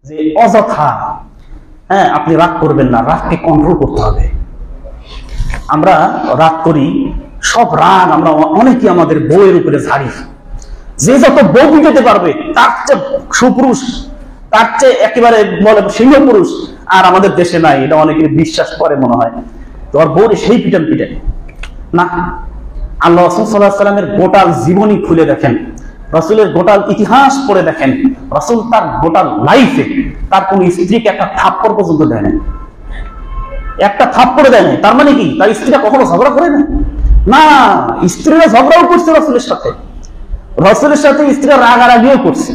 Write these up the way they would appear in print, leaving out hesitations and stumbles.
যে অযথা আপনি রাগ করবেন না, রাগকে কন্ট্রোল করতে হবে। আমরা রাগ করি, সব রাগ আমরা অনেকেই আমাদের বউয়ের উপরে ঝাড়ি। যে যত বউ পিটাতে পারবে তার চেয়ে সুপুরুষ, তার চেয়ে একেবারে বলে সিংহ পুরুষ আর আমাদের দেশে নাই, এটা অনেকে বিশ্বাস করে মনে হয়। তোর বউরে সেই পিটান পিটান না। আল্লাহ রাসূল সাল্লাল্লাহু আলাইহি সাল্লামের গোটাল জীবনী খুলে দেখেন, রাসূলের গোটাল ইতিহাস পড়ে দেখেন, রাসূল তার গোটাল লাইফে তার কোন স্ত্রীকে একটা থাপ্পড় পর্যন্ত দেয় না, একটা থাপ্পড় দেয় না। তার মানে কি তার স্ত্রীরা কখনো ঝগড়া করে না? না, স্ত্রীরা ঝগড়াও করছে রাসূলের সাথে, রাসূলের সাথে স্ত্রীরা রাগারাগিও করছে।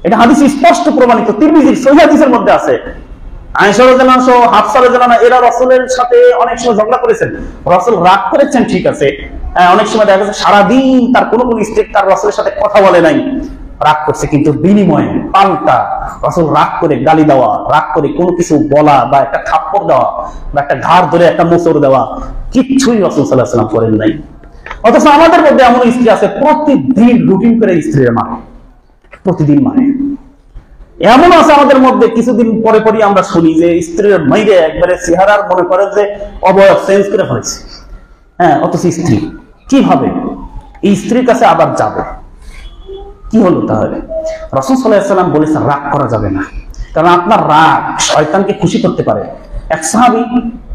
এটা হাদিস স্পষ্ট প্রমাণিত, তিরমিজির সহিহ হাদিসের মধ্যে আছে। আয়েশা রাদিয়াল্লাহু আনহা, হাফসা রাদিয়াল্লাহু আনহা এরা রাসূলের সাথে অনেক সময় ঝগড়া করেছেন, রাসূল রাগ করেছেন, ঠিক আছে। অনেক সময় দেখা যাচ্ছে সারাদিন তার কোনো স্ত্রী তার রাসূলের সাথে কথা বলে নাই, রাগ করছে, কিন্তু বিনিময়ে পাল্টা রাসূল রাগ করে গালি দেওয়া, রাগ করে কোনো কিছু বলা বা একটা থাপ্পড় দেওয়া বা একটা ঘাড় ধরে একটা মোচড় দেওয়া কিচ্ছুই রাসূল সাল্লাল্লাহু আলাইহি ওয়াসাল্লাম করেন নাই। অথচ আমাদের মধ্যে এমন স্ত্রী আছে প্রতিদিন রুটিন করে স্ত্রীর মানে, প্রতিদিন মানে। এমন আছে আমাদের মধ্যে কিছুদিন পরে পরে আমরা শুনি যে স্ত্রীর মাইরে একবারে চেহারার মনে করে যে অবয়ব চেঞ্জ করে ফেলেছে। অথচ স্ত্রী কিভাবে এই স্ত্রীর কাছে আবার যাবে? কি হলো তাহলে? রাসূল সাল্লাল্লাহু আলাইহি ওয়াসাল্লাম বলেছেন রাগ করা যাবে না, কারণ আপনার রাগ শয়তানকে খুশি করতে পারে। এক সাহাবী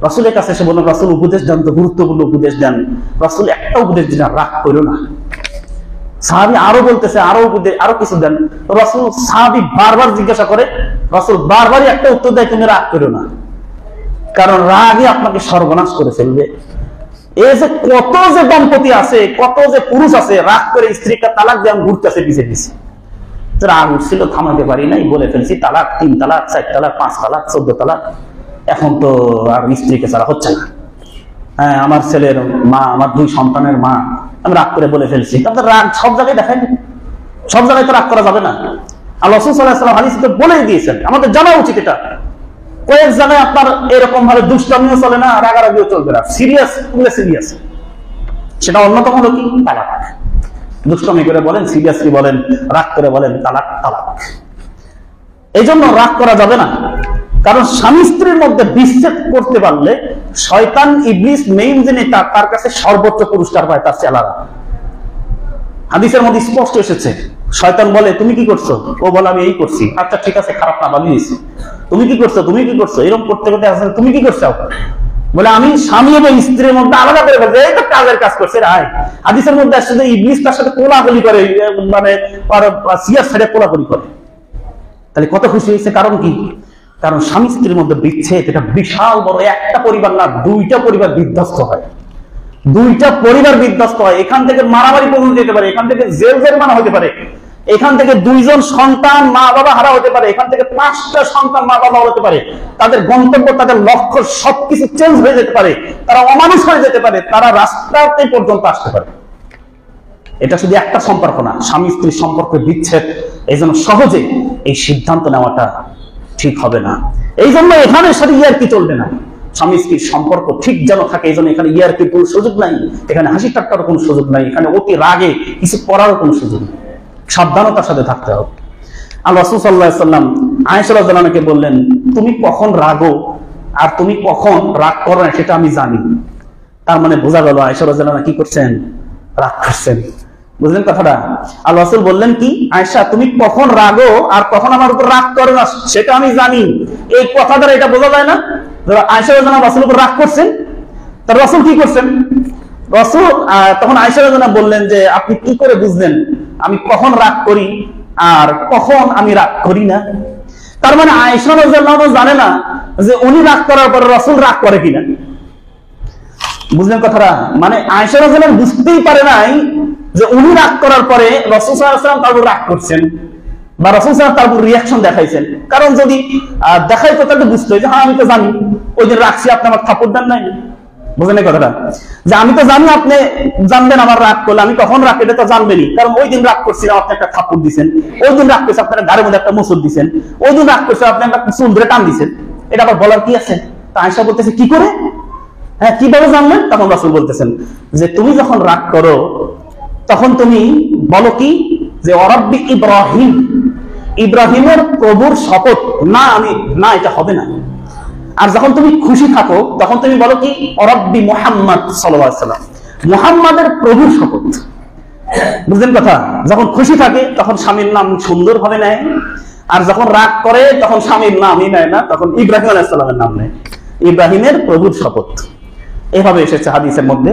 রাসূলের কাছে এসে বললেন, রাসূল উপদেশ দেন তো, গুরুত্বপূর্ণ উপদেশ দেন। রাসূল একটা উপদেশ দিলেন, রাগ করো না। সাহাবী আরো বলতেছে আরো উপদেশ, আরো কিছু দেন। রাসূল, সাহাবী বারবার জিজ্ঞাসা করে, রাসূল বারবারই একটা উত্তর দেয়, তুমি রাগ করো না, কারণ রাগই আপনাকে সর্বনাশ করে ফেলবে। এই যে কত যে দম্পতি আছে, কত যে পুরুষ আছে রাগ করে স্ত্রীকে তালাক দিয়ে ঘুরতেছে পিছে পিছে। রাগ উঠছিল, থামাতে পারি নাই, বলে ফেলছি তালাক, 3 তালাক, 4 তালাক, 5 তালাক, 14 তালাক, এখন তো আর স্ত্রীকে ছাড়া হচ্ছে না। আমার ছেলের মা, আমার 2 সন্তানের মা, আমি রাগ করে বলে ফেলছি। তাহলে রাগ সব জায়গায় দেখায় না, সব জায়গায় তো রাগ করা যাবে না। আল্লাহ রাসূল সাল্লাল্লাহু আলাইহি ওয়াসাল্লাম হাদিসে বলেই দিয়েছেন, আমাদের জানা উচিত এটা। কয়েক জায়গায় আপনার এরকম ভাবে দুষ্টামিও চলে না, রাগারাগিও চলবে না, সিরিয়াস সিরিয়াস। সেটা অন্যতম হলো কি? তালাক। দুষ্টামি করে বলেন, সিরিয়াসলি বলেন, রাগ করে বলেন, তালাক তালাক। এই জন্য রাগ করা যাবে না, কারণ স্বামী স্ত্রীর মধ্যে বিচ্ছেদ করতে পারলে শয়তান ইবলিস মেইন যিনি তার কাছে সর্বোচ্চ পুরস্কার পায় তার চেলারা। হাদিসের মধ্যে স্পষ্ট এসেছে, শয়তান বলে তুমি কি করছো, ও বলে আমি এই করছি, আচ্ছা ঠিক আছে, খারাপ না, ভালো হয়েছে। তুমি কি করছো, তুমি কি করছো, এরকম করতে করতে আসলে তুমি কি করছো, বলে আমি স্বামী এবং স্ত্রীর মধ্যে আলাদা করে ফেলছি, এই তো কাজের কাজ করছে। হাদিসের মধ্যে আসছে যে ইবলিস তার সাথে কোলাকুলি করে, মানে সিয়ার সাইডে কোলাকুলি করে। তাহলে কত খুশি হয়েছে, কারণ কি? কারণ স্বামী স্ত্রীর মধ্যে বিচ্ছেদ এটা বিশাল বড়, একটা পরিবার না 2টা পরিবার বিধ্বস্ত হয়, 2টা পরিবার বিধ্বস্ত হয়। এখান থেকে মারামারি পর্যন্ত যেতে পারে, এখান থেকে জেল জরিমানা হতে পারে, এখান থেকে 2 জন সন্তান মা বাবা হারা হতে পারে, এখান থেকে 5টা সন্তান মা বাবা হতে পারে, তাদের গন্তব্য, তাদের লক্ষ্য সবকিছু চেঞ্জ হয়ে যেতে পারে, তারা অমানুষ হয়ে যেতে পারে, তারা রাস্তাতে পর্যন্ত আসতে পারে। এটা শুধু একটা সম্পর্ক না, স্বামী স্ত্রীর সম্পর্ক বিচ্ছেদ। এই জন্য সহজে এই সিদ্ধান্ত নেওয়াটা ঠিক হবে না। এই জন্য এখানে সাথে ইয়ার্কি চলবে না, স্বামী স্ত্রীর সম্পর্ক ঠিক যেন থাকে। এই জন্য এখানে ইয়ার্কির কোনো সুযোগ নাই, এখানে হাসি ঠাট্টারও কোনো সুযোগ নাই, এখানে অতি রাগে কিছু করারও কোনো সুযোগ নেই। সাবধানতার সাথে থাকতে হবে। আল্লাহ রাসূল সাল্লাল্লাহু আলাইহি ওয়াসাল্লাম আয়েশা রাদিয়াল্লাহু আনহাকে বললেন, তুমি কখন রাগো আর তুমি কখন রাগ করো না সেটা আমি জানি। তার মানে বোঝা গেল আয়েশা রাদিয়াল্লাহু আনহা কি করছেন, রাগ করছেন। বুঝলেন কথাটা? আল্লাহ রাসূল বললেন কি, আয়েশা তুমি কখন রাগো আর কখন আমার উপর রাগ করো না সেটা আমি জানি। এই কথা দ্বারা এটা বোঝা যায় না আয়েশা রাদিয়াল্লাহু আনহা রাসূলের উপর রাগ করছেন। তার রাসূল কি করছেন? রাসূল তখন আয়েশা রাদিয়াল্লাহু আনহা বললেন যে আপনি কি করে বুঝলেন আমি কখন রাগ করি আর কখন আমি রাগ করি না? তার মানে আয়েশা রাদিয়াল্লাহু আনহা জানে না যে উনি রাগ করার পরে রাসূল রাগ করে কিনা। বুঝলেন কথাটা? মানে আয়েশা রাদিয়াল্লাহু আনহা বুঝতেই পারে নাই যে উনি রাগ করার পরে রাসূল সাল্লাল্লাহু আলাইহি ওয়াসাল্লাম তার উপর রাগ করছেন বা রাসূল সাল্লাল্লাহু আলাইহি ওয়াসাল্লাম তার উপর রিঅ্যাকশন দেখাইছেন। কারণ যদি দেখাইতো তাহলে বুঝতো যে হ্যাঁ আমি তো জানি ওই দিন রাগছি, আপনি আমার থাপ্পড় দেন নাই। বুঝলেন কথাটা? যে আমি তো জানি আপনি জানবেন আমার রাগ করলে, আমি কখন রাগ এটা তো জানবেনই, কারণ ওই দিন রাগ করছিলাম আপনি একটা থাপ্পড় দিচ্ছেন, ওই দিন রাগ করছে আপনার গাড়ির মধ্যে একটা মোচড় দিচ্ছেন, ওই দিন রাগ করছে আপনি একটা চুল ধরে টান দিচ্ছেন। এটা আবার বলার কি আছে? তা আয়েশা বলতেছে কি করে, হ্যাঁ কিভাবে জানলেন? তখন রাসূল বলতেছেন যে তুমি যখন রাগ করো তখন তুমি বলো কি যে ওয়া রাব্বি ইব্রাহিম, ইব্রাহিমের প্রভুর শপথ, না আমি না, এটা হবে না। আর যখন তুমি খুশি থাকো তখন তুমি বলো কি রব্বি মুহাম্মদ সাল্লাল্লাহু আলাইহি ওয়াসাল্লাম, মুহাম্মাদের প্রভুর শপথ। বুঝলেন কথা? যখন খুশি থাকে তখন স্বামীর নাম সুন্দরভাবে নেয়, আর যখন রাগ করে তখন স্বামীর নামই নেয় না, তখন ইব্রাহিম আলাইহিস সালামের নাম নেয়, ইব্রাহিমের প্রভুর শপথ। এভাবে এসেছে হাদিসের মধ্যে।